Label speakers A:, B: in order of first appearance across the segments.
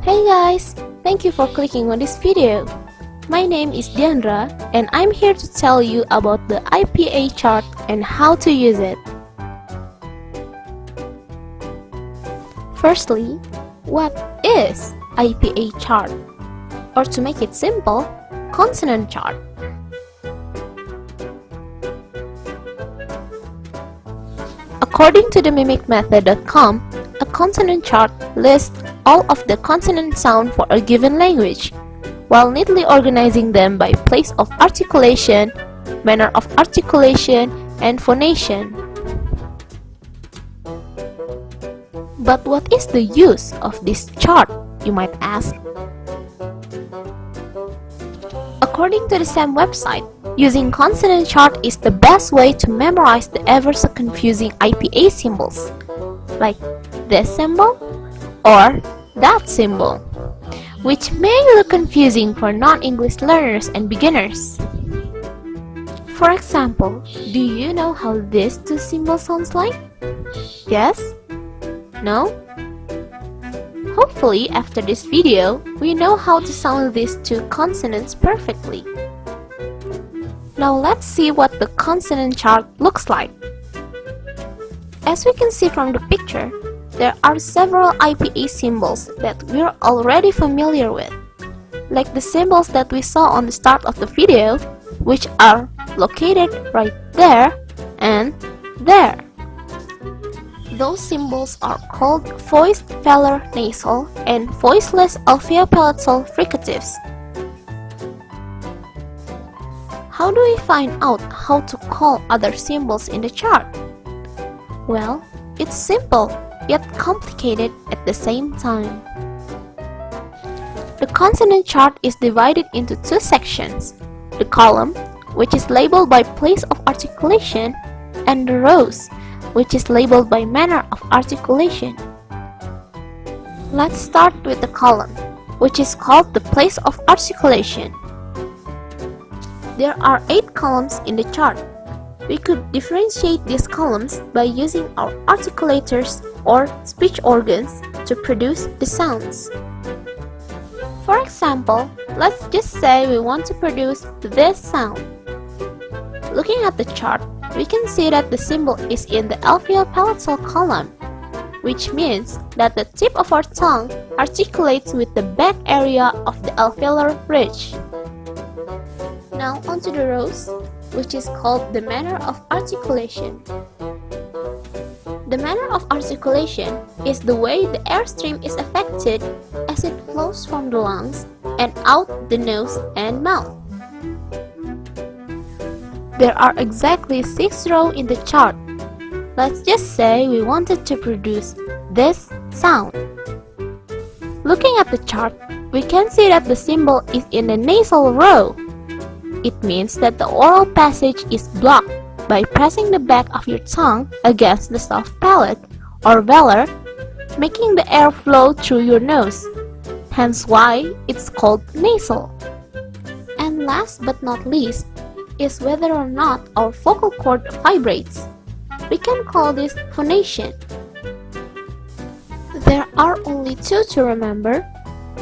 A: Hey guys, thank you for clicking on this video. My name is Dyandra and I'm here to tell you about the IPA chart and how to use it. Firstly, what is IPA chart? Or to make it simple, consonant chart. According to the mimicmethod.com, a consonant chart lists all of the consonant sound for a given language, while neatly organizing them by place of articulation, manner of articulation, and phonation. But what is the use of this chart, you might ask? According to the same website, using consonant chart is the best way to memorize the ever so confusing IPA symbols, like this symbol or that symbol, which may look confusing for non-English learners and beginners. For example, do you know how these two symbols sounds like? Yes? No? Hopefully, after this video, we know how to sound these two consonants perfectly. Now let's see what the consonant chart looks like. As we can see from the picture, there are several IPA symbols that we're already familiar with, like the symbols that we saw on the start of the video, which are located right there and there. Those symbols are called voiced velar nasal and voiceless alveopalatal fricatives. How do we find out how to call other symbols in the chart? Well, it's simple, yet complicated at the same time. The consonant chart is divided into two sections, the column, which is labeled by place of articulation, and the rows, which is labeled by manner of articulation. Let's start with the column, which is called the place of articulation. There are 8 columns in the chart. We could differentiate these columns by using our articulators or speech organs to produce the sounds. For example, let's just say we want to produce this sound. Looking at the chart, we can see that the symbol is in the alveopalatal column, which means that the tip of our tongue articulates with the back area of the alveolar ridge. Now onto the rows, which is called the manner of articulation. The manner of articulation is the way the airstream is affected as it flows from the lungs and out the nose and mouth. There are exactly 6 rows in the chart. Let's just say we wanted to produce this sound. Looking at the chart, we can see that the symbol is in the nasal row. It means that the oral passage is blocked by pressing the back of your tongue against the soft palate or velar, making the air flow through your nose, hence why it's called nasal. And last but not least is whether or not our vocal cord vibrates. We can call this phonation. There are only 2 to remember,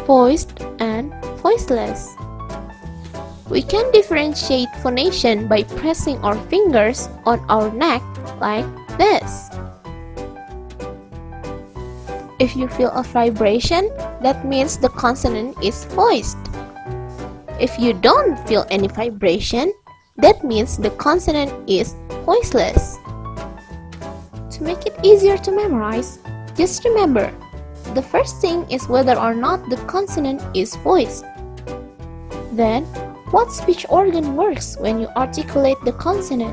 A: voiced and voiceless. We can differentiate phonation by pressing our fingers on our neck like this. If you feel a vibration, that means the consonant is voiced. If you don't feel any vibration, that means the consonant is voiceless. To make it easier to memorize, just remember, the first thing is whether or not the consonant is voiced. Then, what speech organ works when you articulate the consonant?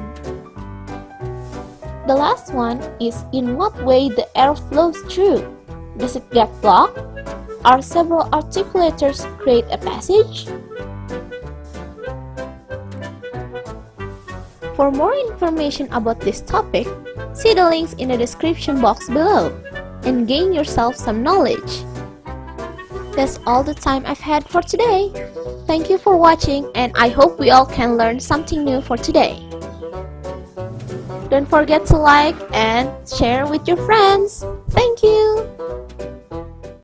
A: The last one is in what way the air flows through. Does it get blocked? Are several articulators create a passage? For more information about this topic, see the links in the description box below and gain yourself some knowledge. That's all the time I've had for today. Thank you for watching and I hope we all can learn something new for today. Don't forget to like and share with your friends. Thank you!